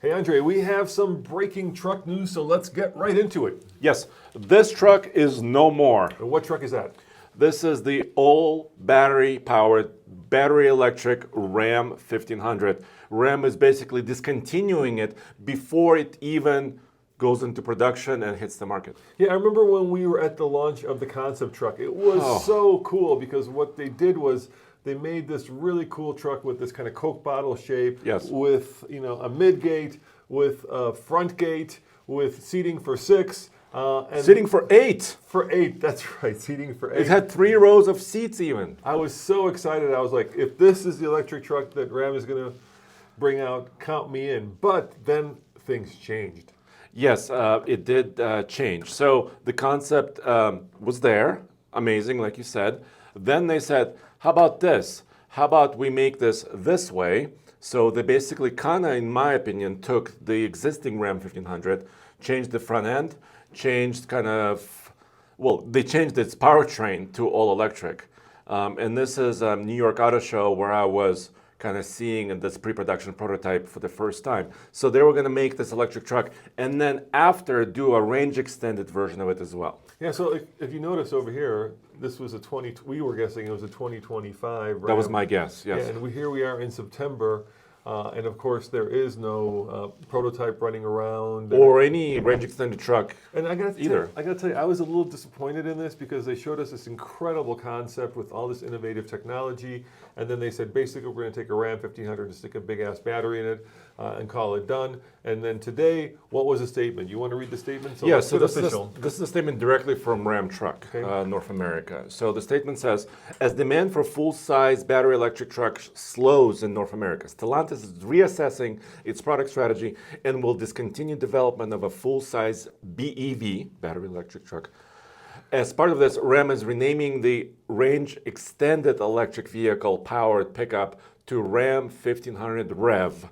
Hey, Andre, we have some breaking truck news, so let's get right into it. Yes, this truck is no more. And what truck is that? This is the all battery-powered, battery-electric Ram 1500. Ram is basically discontinuing it before it even goes into production and hits the market. Yeah, I remember when we were at the launch of the concept truck. It was so cool because what they did was they made this really cool truck with this kind of Coke bottle shape, Yes. with a mid gate, with a front gate, with seating for 6. And Sitting for 8. for 8, that's right, seating for 8. It had 3 rows of seats even. I was so excited. I was like, if this is the electric truck that Ram is going to bring out, count me in. But then things changed. Yes, it did change. So the concept was there, amazing, like you said. Then they said, how about this? How about we make this way? So they basically kind of, in my opinion, took the existing Ram 1500, changed the front end, changed they changed its powertrain to all electric. And this is New York Auto Show where I was kind of seeing this pre-production prototype for the first time. So they were going to make this electric truck and then after do a range extended version of it as well. Yeah, so if you notice over here, this was we were guessing it was a 2025 Ram. That was my guess, yes. Yeah, and here we are in September, and of course there is no prototype running around. Or any range extended truck. And I gotta either. tell you, I was a little disappointed in this because they showed us this incredible concept with all this innovative technology, and then they said basically we're going to take a Ram 1500 and stick a big ass battery in it and call it done. And then today, what was the statement? You want to read the statement? So Yes, so this official. this is a statement directly from Ram Truck, Okay. North America. So the statement says, as demand for full-size battery electric trucks slows in North America, Stellantis is reassessing its product strategy and will discontinue development of a full-size BEV, battery electric truck. As part of this, Ram is renaming the range extended electric vehicle powered pickup to Ram 1500 REV.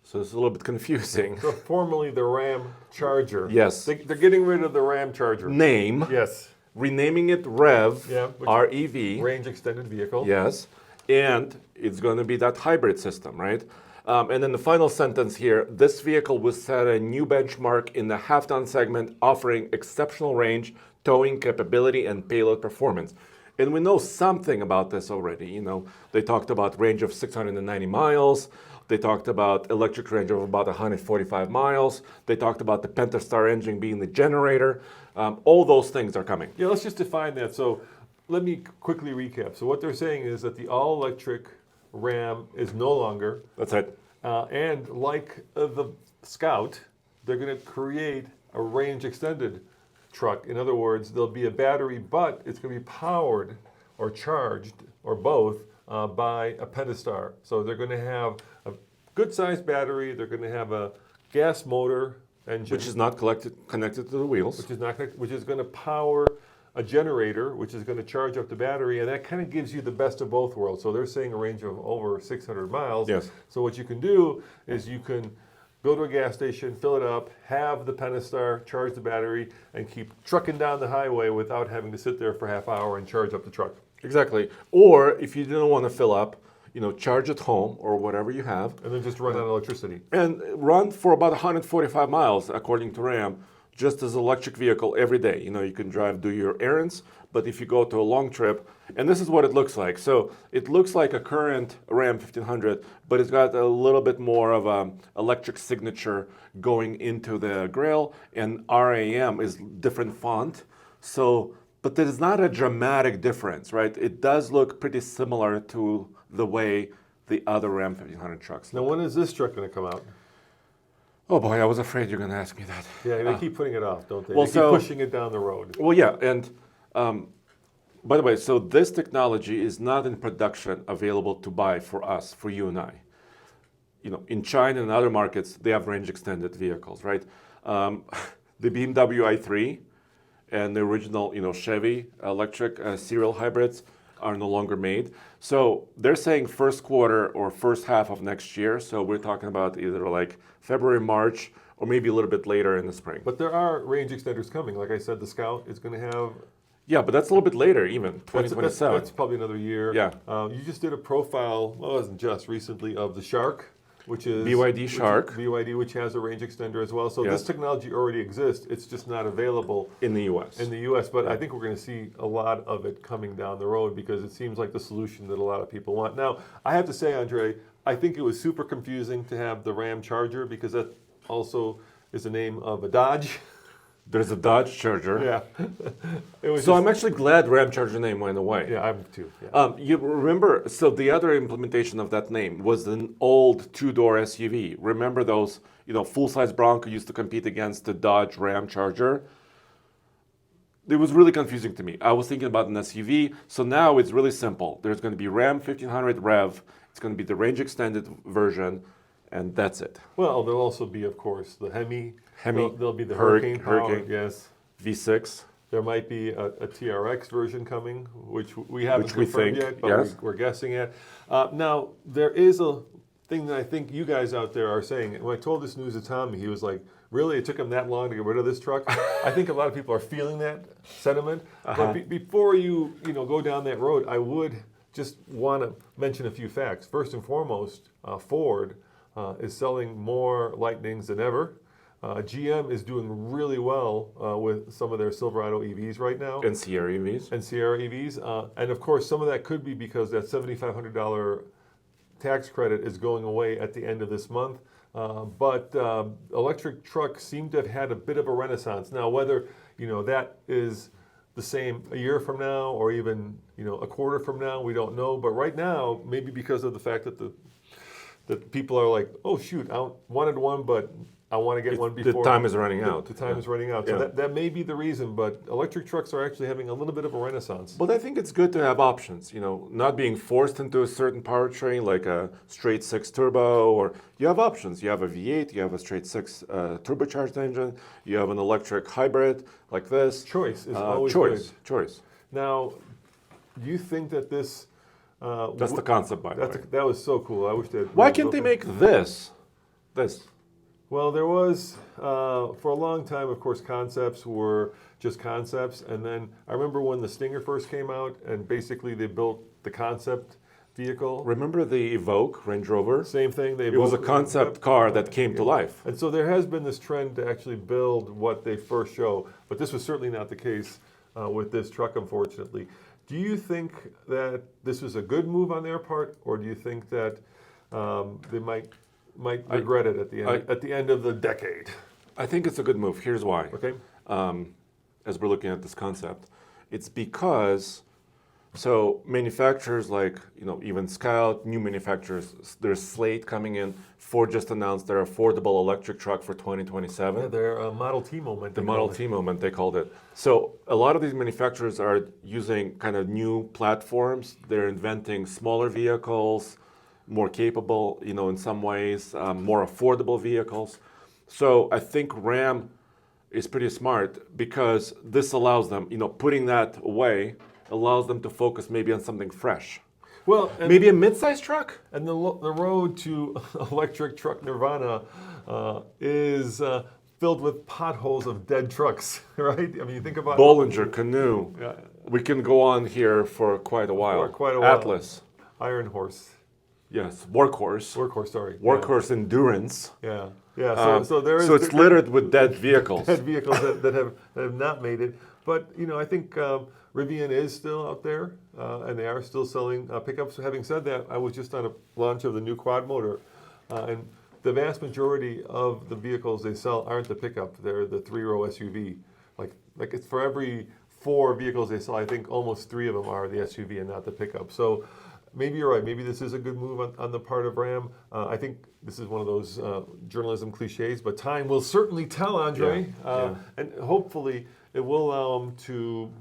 So it's a little bit confusing. So formerly the Ramcharger. Yes. They're getting rid of the Ramcharger. Name. Yes. Renaming it REV, Yeah, which- R-E-V. Range extended vehicle. Yes. And it's going to be that hybrid system, right? And then the final sentence here, this vehicle will set a new benchmark in the half-ton segment, offering exceptional range, towing capability, and payload performance. And we know something about this already. You know, they talked about range of 690 miles. They talked about electric range of about 145 miles. They talked about the Pentastar engine being the generator. All those things are coming. Yeah, let's just define that. So let me quickly recap. So what they're saying is that the all-electric Ram is no longer, That's it. and like the Scout, they're going to create a range extended truck. In other words, there'll be a battery, but it's going to be powered or charged or both by a Pentastar. So they're going to have a good-sized battery. They're going to have a gas motor engine, Which is not connected to the wheels. which is going to power a generator, which is going to charge up the battery, and that kind of gives you the best of both worlds. So they're saying a range of over 600 miles. Yes. So what you can do is you can go to a gas station, fill it up, have the Pentastar charge the battery, and keep trucking down the highway without having to sit there for half hour and charge up the truck. Exactly. Or if you didn't want to fill up, charge at home or whatever you have, And then just run on electricity. and run for about 145 miles, according to Ram, just as an electric vehicle every day. You can drive, do your errands, but if you go to a long trip, and this is what it looks like. So it looks like a current Ram 1500, but it's got a little bit more of an electric signature going into the grille, and RAM is different font. So, but there's not a dramatic difference, right? It does look pretty similar to the way the other Ram 1500 trucks Now, look. when is this truck going to come out? Oh boy, I was afraid you're going to ask me that. Yeah, they keep putting it off, don't they? well, They keep so- pushing it down the road. Well, yeah, and by the way, so this technology is not in production available to buy for us, for you and I. In China and other markets, they have range extended vehicles, right? The BMW i3 and the original, Chevy electric serial hybrids are no longer made. So they're saying first quarter or first half of next year. So we're talking about either like February, March, or maybe a little bit later in the spring. But there are range extenders coming. Like I said, the Scout is going to have. Yeah, but that's a little bit later, even That's 2027. probably another year. Yeah. You just did a profile, well, it wasn't just recently, of the Shark. which is BYD Shark. BYD, which has a range extender as well. So Yes. this technology already exists. It's just not available In the U.S. in the U.S. But I think we're going to see a lot of it coming down the road because it seems like the solution that a lot of people want. Now, I have to say, Andre, I think it was super confusing to have the Ramcharger because that also is the name of a Dodge. There's a Dodge Charger. Yeah. It was So just- I'm actually glad Ramcharger name went away. Yeah, I'm too. Yeah. You remember, so the other implementation of that name was an old two-door SUV. Remember those, full-size Bronco used to compete against the Dodge Ramcharger? It was really confusing to me. I was thinking about an SUV. So now it's really simple. There's going to be Ram 1500 Rev. It's going to be the range extended version, and that's it. Well, there'll also be, of course, the Hemi. Hemi, There'll be the Hurricane, Hurricane. Yes. V6. There might be a TRX version coming, which we haven't Which we confirmed think, yet, but yes. we're guessing at. Now, there is a thing that I think you guys out there are saying. When I told this news to Tommy, he was like, really? It took him that long to get rid of this truck? I think a lot of people are feeling that sentiment. But before you go down that road, I would just want to mention a few facts. First and foremost, Ford is selling more Lightnings than ever. GM is doing really well with some of their Silverado EVs right now. And Sierra EVs. And Sierra EVs. And of course, some of that could be because that $7,500 tax credit is going away at the end of this month. But electric trucks seem to have had a bit of a renaissance. Now, whether that is the same a year from now or even a quarter from now, we don't know. But right now, maybe because of the fact that people are like, oh shoot, I wanted one, but I want to get one before The time is running out. The time is running out. So Yeah. that may be the reason, but electric trucks are actually having a little bit of a renaissance. But I think it's good to have options, not being forced into a certain powertrain like a straight six turbo, or you have options. You have a V8, you have a straight six turbocharged engine, you have an electric hybrid like this. Choice is always choice. good. Choice. Now, do you think that this... That's the concept, by the way. that was so cool. I wish they... Why can't they make this? This. Well, there was, for a long time, of course, concepts were just concepts. And then I remember when the Stinger first came out and basically they built the concept vehicle. Remember the Evoque Range Rover? Same thing. It was a concept car that came to life. And so there has been this trend to actually build what they first show. But this was certainly not the case with this truck, unfortunately. Do you think that this was a good move on their part, or do you think that they might regret it at the end of the decade? I think it's a good move. Here's why. Okay. As we're looking at this concept, it's because manufacturers like even Scout, new manufacturers, there's Slate coming in. Ford just announced their affordable electric truck for 2027. Yeah, their Model T moment. The Model T moment, they called it. So a lot of these manufacturers are using kind of new platforms. They're inventing smaller vehicles, more capable, in some ways, more affordable vehicles. So I think Ram is pretty smart because this allows them, putting that away allows them to focus maybe on something fresh. Well, Maybe a mid-size truck? and the road to electric truck nirvana is filled with potholes of dead trucks, right? I mean, you think about Bollinger, Canoe. Yeah. We can go on here for quite a while. For quite a while. Atlas. Iron Horse, Yes. Workhorse. Workhorse, sorry. Workhorse Endurance. Yeah, yeah. So there is. So it's littered with dead vehicles. Dead vehicles that have not made it. But I think Rivian is still out there, and they are still selling pickups. Having said that, I was just on a launch of the new quad motor, and the vast majority of the vehicles they sell aren't the pickup. They're the three-row SUV. Like it's for every 4 vehicles they sell, I think almost 3 of them are the SUV and not the pickup. So maybe you're right. Maybe this is a good move on the part of Ram. Uh, I think this is one of those journalism cliches, but time will certainly tell, Andre. And hopefully it will allow them to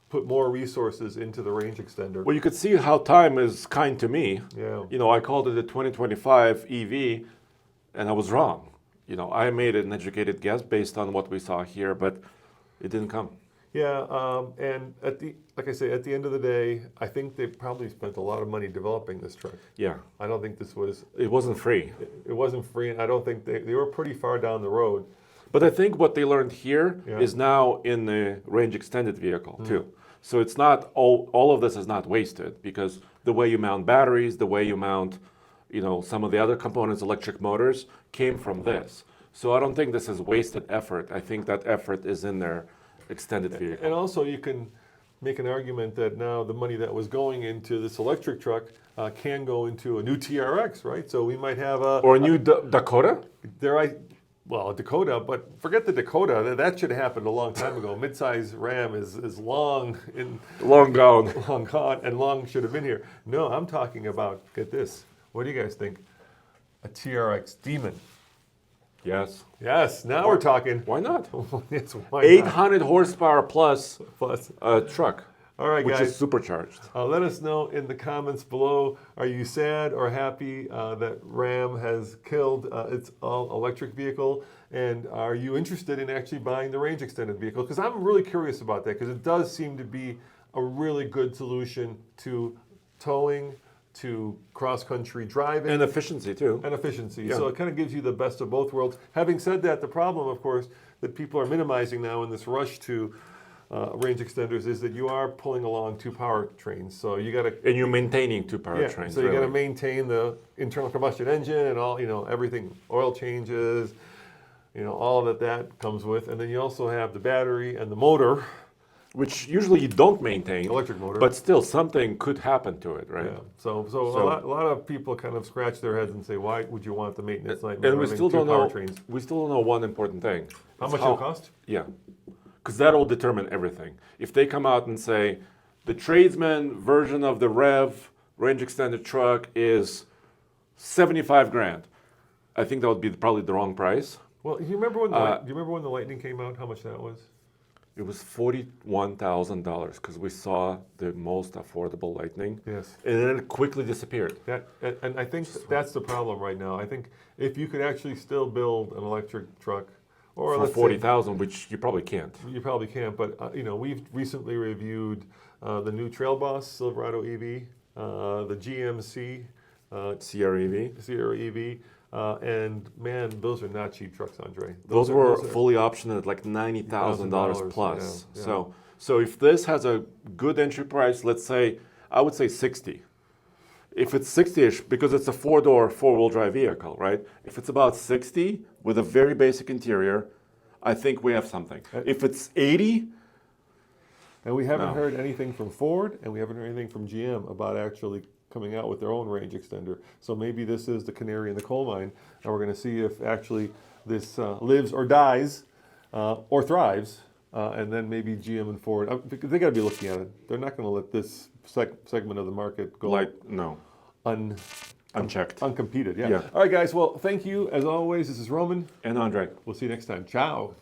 put more resources into the range extender. Well, you could see how time is kind to me. Yeah. I called it a 2025 EV, and I was wrong. I made an educated guess based on what we saw here, but it didn't come. Yeah, and like I say, at the end of the day, I think they probably spent a lot of money developing this truck. Yeah. I don't think this was. It wasn't free. It wasn't free, and I don't think they were pretty far down the road. But I think what they learned here is Yeah. now in the range extended vehicle too. So it's not all of this is not wasted because the way you mount batteries, the way you mount, some of the other components, electric motors, came from this. So I don't think this is wasted effort. I think that effort is in their extended vehicle. And also you can make an argument that now the money that was going into this electric truck can go into a new TRX, right? So we might have Or a new Dakota? a Dakota, but forget the Dakota. That should have happened a long time ago. Midsize Ram is long Gone. long gone, and long should have been here. No, I'm talking about, get this. What do you guys think? A TRX Demon. Yes. Yes, now we're talking. Why not? Yes, why 800 horsepower plus Plus. truck. All right, which guys. is supercharged. Let us know in the comments below. Are you sad or happy that Ram has killed its all-electric vehicle? And are you interested in actually buying the range extended vehicle? Because I'm really curious about that, because it does seem to be a really good solution to towing, to cross-country driving. And efficiency too. And efficiency. Yeah. So it kind of gives you the best of both worlds. Having said that, the problem, of course, that people are minimizing now in this rush to range extenders is that you are pulling along two powertrains. So you got to, And you're maintaining two powertrains. so you got to really. maintain the internal combustion engine and all, everything, oil changes, all that comes with. And then you also have the battery and the motor. Which usually you don't maintain. Electric motor. But still, something could happen to it, right? Yeah. So a lot of people kind of scratch their heads and say, why would you want the maintenance nightmare And we having still two don't know. powertrains? We still don't know one important thing. How It's much it'll cost? Yeah, because that'll determine everything. If they come out and say the tradesman version of the Rev range extended truck is 75 grand, I think that would be probably the wrong price. Well, do you remember when the Lightning came out? How much that was? It was $41,000 because we saw the most affordable Lightning. Yes. And then it quickly disappeared. And I think that's the problem right now. I think if you could actually still build an electric truck, or For let's say, 40,000, which you probably can't. you probably can't. But we've recently reviewed the new Trail Boss Silverado EV, the GMC CREV. Sierra EV, and man, those are not cheap trucks, Andre. Those were are- fully optioned at like $90,000 plus. yeah, yeah. So if this has a good entry price, let's say, I would say 60. If it's 60-ish, because it's a four-door, four-wheel drive vehicle, right? If it's about 60 with a very basic interior, I think we have something. If it's 80, And we haven't No. heard anything from Ford, and we haven't heard anything from GM about actually coming out with their own range extender. So maybe this is the canary in the coal mine, and we're going to see if actually this lives or dies or thrives, and then maybe GM and Ford, because they got to be looking at it. They're not going to let this segment of the market go no, un unchecked. uncompeted. Yeah. Yeah. All right, guys. Well, thank you as always. This is Roman. And Andre. We'll see you next time. Ciao.